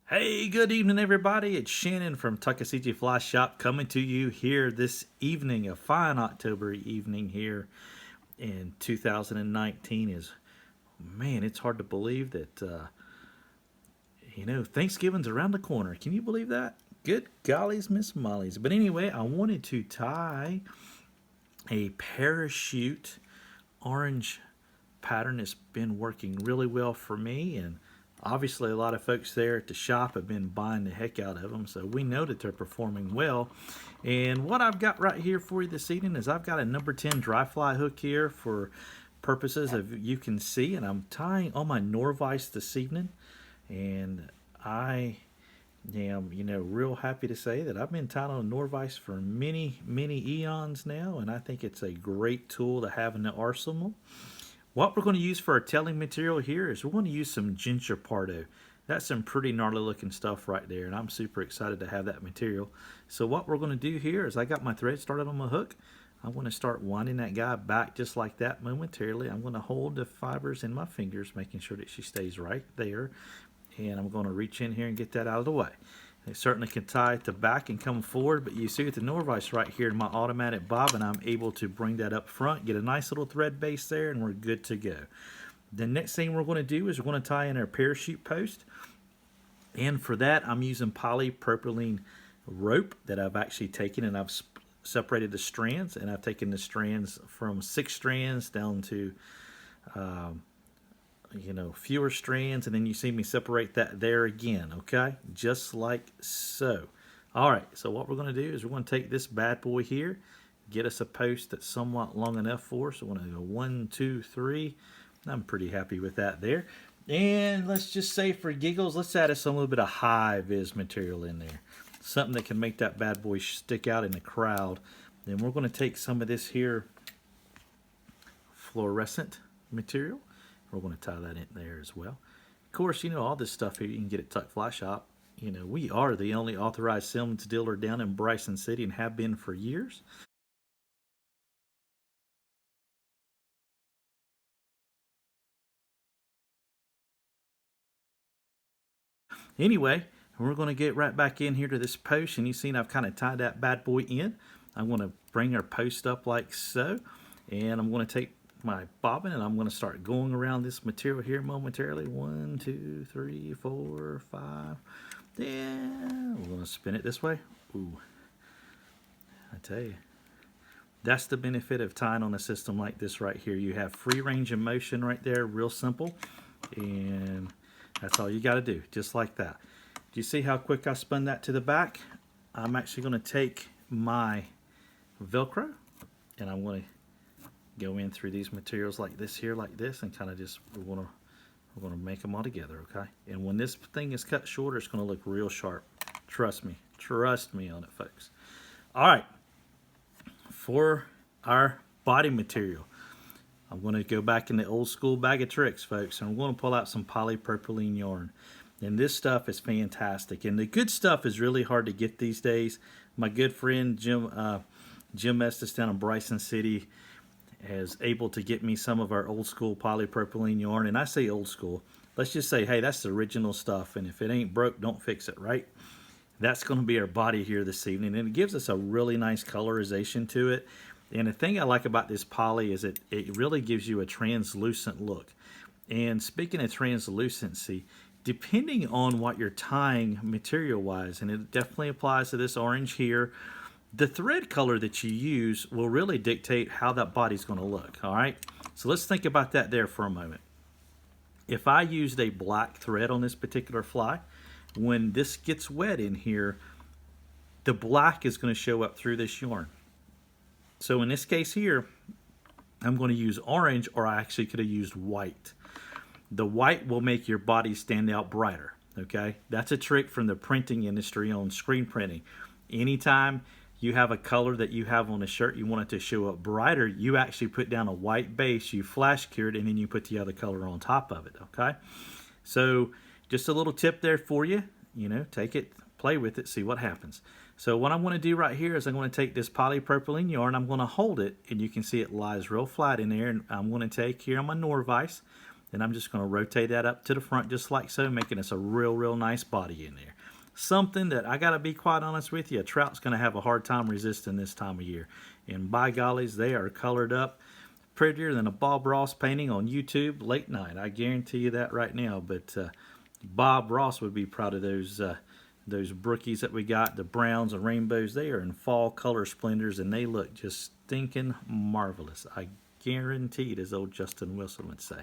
Hey, good evening, everybody. It's Shannon from Tuckasegee Fly Shop coming to you here this evening, a fine October evening here in 2019. Man, it's hard to believe that, Thanksgiving's around the corner. Can you believe that? Good gollies, Miss Molly's. But anyway, I wanted to tie a parachute orange pattern. Has been working really well for me, and obviously a lot of folks there at the shop have been buying the heck out of them, so we know that they're performing well. And what I've got right here for you this evening is I've got a number 10 dry fly hook here for purposes of you can see, and I'm tying on my Norvise this evening. And I am, real happy to say that I've been tying on a Norvise for many, many eons now, and I think it's a great tool to have in the arsenal. What we're going to use for our telling material here is we're going to use some ginger pardo. That's some pretty gnarly looking stuff right there, and I'm super excited to have that material. So what we're going to do here is I got my thread started on my hook. I'm going to start winding that guy back just like that momentarily. I'm going to hold the fibers in my fingers, making sure that she stays right there. And I'm going to reach in here and get that out of the way. It certainly can tie it to back and come forward, but you see with the Norvise right here in my automatic bobbin, I'm able to bring that up front, get a nice little thread base there, and we're good to go. The next thing we're going to do is we're going to tie in our parachute post. And for that, I'm using polypropylene rope that I've actually taken, and I've separated the strands, and I've taken the strands from 6 strands down to fewer strands, and then you see me separate that there again, okay? Just like so. All right, so what we're going to do is we're going to take this bad boy here, get us a post that's somewhat long enough for us. So we're going to go 1, 2, 3. I'm pretty happy with that there. And let's just say for giggles, let's add us a little bit of HighVis material in there. Something that can make that bad boy stick out in the crowd. Then we're going to take some of this here fluorescent material. We're going to tie that in there as well. Of course, all this stuff here you can get at Tuck Fly Shop. We are the only authorized Simmons dealer down in Bryson City and have been for years. Anyway, we're going to get right back in here to this post, and you've seen I've kind of tied that bad boy in. I'm going to bring our post up like so, and I'm going to take my bobbin and I'm going to start going around this material here momentarily. 1, 2, 3, 4, 5. Yeah, we're going to spin it this way. Ooh, I tell you, that's the benefit of tying on a system like this right here. You have free range of motion right there, real simple, and that's all you got to do, just like that. Do you see how quick I spun that to the back? I'm actually going to take my Velcro and I'm going to go in through these materials like this here, like this, and kind of just we're gonna make them all together, okay? And when this thing is cut shorter, it's gonna look real sharp. Trust me on it, folks. All right, for our body material, I'm gonna go back in the old school bag of tricks, folks, and I'm gonna pull out some polypropylene yarn. And this stuff is fantastic, and the good stuff is really hard to get these days. My good friend Jim Estes down in Bryson City is able to get me some of our old school polypropylene yarn. And I say old school, let's just say, hey, that's the original stuff, and if it ain't broke, don't fix it, right? That's going to be our body here this evening, and it gives us a really nice colorization to it. And the thing I like about this poly is it really gives you a translucent look. And speaking of translucency, depending on what you're tying material wise, and it definitely applies to this orange here, the thread color that you use will really dictate how that body's going to look, all right? So let's think about that there for a moment. If I used a black thread on this particular fly, when this gets wet in here, the black is going to show up through this yarn. So in this case here, I'm going to use orange, or I actually could have used white. The white will make your body stand out brighter, okay? That's a trick from the printing industry on screen printing. Anytime you have a color that you have on a shirt, you want it to show up brighter, you actually put down a white base, you flash cure it, and then you put the other color on top of it, okay? So just a little tip there for you, take it, play with it, see what happens. So what I'm going to do right here is I'm going to take this polypropylene yarn, I'm going to hold it, and you can see it lies real flat in there, and I'm going to take here on my Norvise, Then I'm just going to rotate that up to the front just like so, making us a real nice body in there. Something that I got to be quite honest with you, a trout's going to have a hard time resisting this time of year. And by gollies, they are colored up prettier than a Bob Ross painting on YouTube late night. I guarantee you that right now. But Bob Ross would be proud of those brookies that we got, the browns and rainbows. They are in fall color splendors, and they look just stinking marvelous. I guarantee it, as old Justin Wilson would say.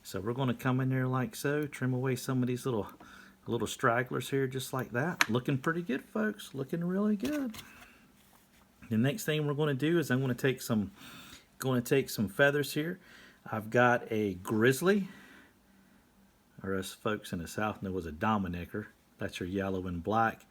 So we're going to come in there like so, trim away some of these little stragglers here just like that. Looking pretty good, folks. Looking really good. The next thing we're going to do is I'm going to take some feathers here. I've got a grizzly, or us folks in the South know was a Dominicker. That's your yellow and black.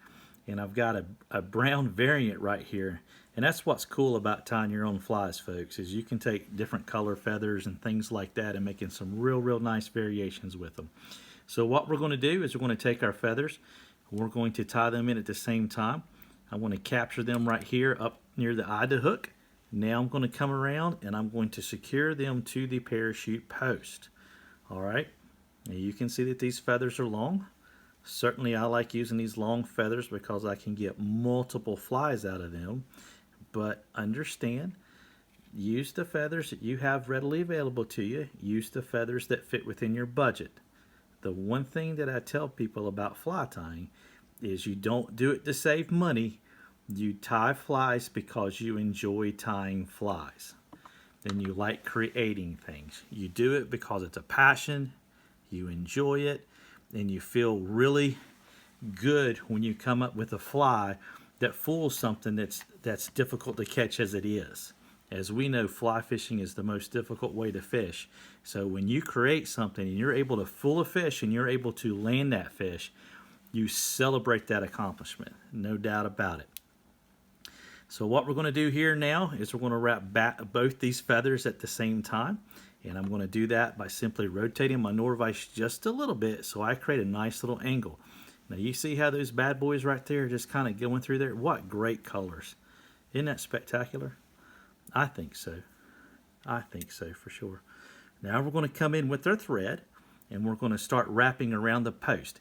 And I've got a brown variant right here. And that's what's cool about tying your own flies, folks, is you can take different color feathers and things like that and making some real nice variations with them. So what we're going to do is we're going to take our feathers, we're going to tie them in at the same time. I want to capture them right here up near the eye of the hook. Now I'm going to come around and I'm going to secure them to the parachute post. All right. Now you can see that these feathers are long. Certainly I like using these long feathers because I can get multiple flies out of them. But understand, use the feathers that you have readily available to you. Use the feathers that fit within your budget. The one thing that I tell people about fly tying is you don't do it to save money. You tie flies because you enjoy tying flies. And you like creating things. You do it because it's a passion, you enjoy it, and you feel really good when you come up with a fly that fools something that's difficult to catch as it is. As we know, fly fishing is the most difficult way to fish. So when you create something and you're able to fool a fish and you're able to land that fish, you celebrate that accomplishment, no doubt about it. So what we're going to do here now is we're going to wrap back both these feathers at the same time. And I'm going to do that by simply rotating my Norvise just a little bit so I create a nice little angle. Now you see how those bad boys right there are just kind of going through there? What great colors. Isn't that spectacular? I think so. I think so for sure. Now we're going to come in with our thread and we're going to start wrapping around the post.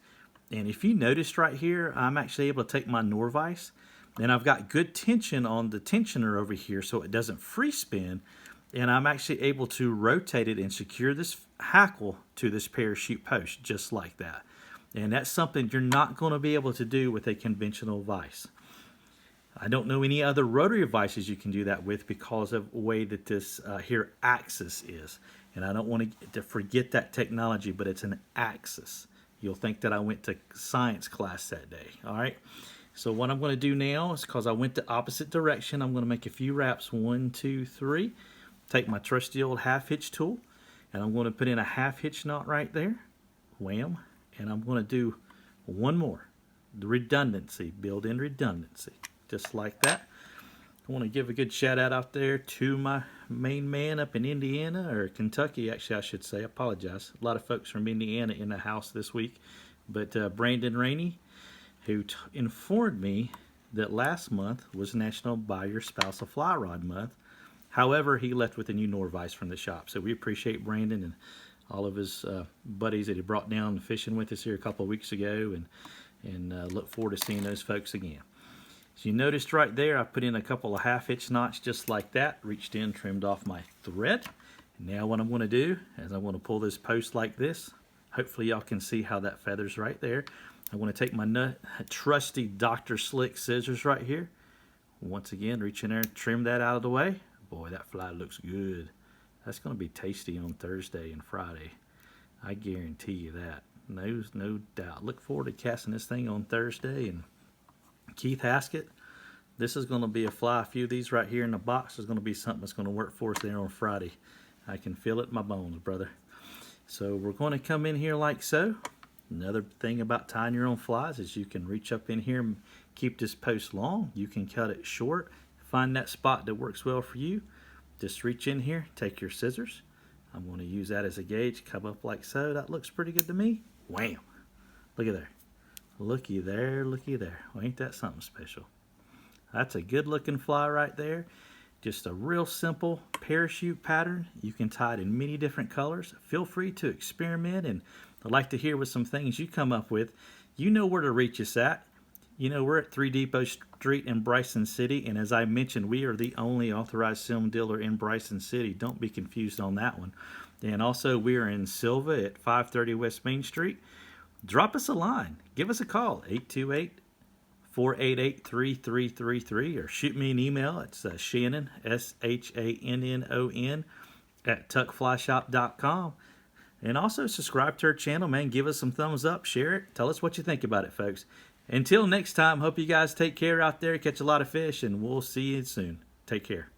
And if you noticed right here, I'm actually able to take my Norvise and I've got good tension on the tensioner over here so it doesn't free spin. And I'm actually able to rotate it and secure this hackle to this parachute post just like that. And that's something you're not going to be able to do with a conventional vise. I don't know any other rotary vices you can do that with because of the way that this here axis is. And I don't want to forget that technology, but it's an axis. You'll think that I went to science class that day. All right. So what I'm going to do now is, because I went the opposite direction, I'm going to make a few wraps. 1, 2, 3. Take my trusty old half hitch tool and I'm going to put in a half hitch knot right there. Wham. And I'm going to do one more. The redundancy, build in redundancy. Just like that. I want to give a good shout out there to my main man up in Indiana, or Kentucky actually I should say. I apologize. A lot of folks from Indiana in the house this week. But Brandon Rainey, who informed me that last month was National Buy Your Spouse a Fly Rod Month. However, he left with a new Norvise from the shop. So we appreciate Brandon and all of his buddies that he brought down fishing with us here a couple of weeks ago, and look forward to seeing those folks again. So you noticed right there I put in a couple of half hitch knots just like that, reached in, trimmed off my thread. And now what I'm going to do is I'm going to pull this post like this. Hopefully y'all can see how that feather's right there. I'm going to take my trusty Dr. Slick scissors right here. Once again, reach in there and trim that out of the way. Boy, that fly looks good. That's going to be tasty on Thursday and Friday. I guarantee you that. No doubt. Look forward to casting this thing on Thursday. And Keith Haskett, this is going to be a fly. A few of these right here in the box is going to be something that's going to work for us there on Friday. I can feel it in my bones, brother. So we're going to come in here like so. Another thing about tying your own flies is you can reach up in here and keep this post long. You can cut it short. Find that spot that works well for you. Just reach in here, take your scissors. I'm going to use that as a gauge, come up like so. That looks pretty good to me. Wham! Look at there. Looky there, looky there. Well, ain't that something special? That's a good looking fly right there. Just a real simple parachute pattern. You can tie it in many different colors. Feel free to experiment, and I'd like to hear with some things you come up with. You know where to reach us at. You know, we're at 3 Depot Street in Bryson City, and as I mentioned, we are the only authorized film dealer in Bryson City. Don't be confused on that one. And also, we are in Silva at 530 West Main Street. Drop us a line. Give us a call, 828-488-3333, or shoot me an email. It's Shannon, SHANNON, at tuckflyshop.com. And also subscribe to our channel, man. Give us some thumbs up, share it. Tell us what you think about it, folks. Until next time, hope you guys take care out there, catch a lot of fish, and we'll see you soon. Take care.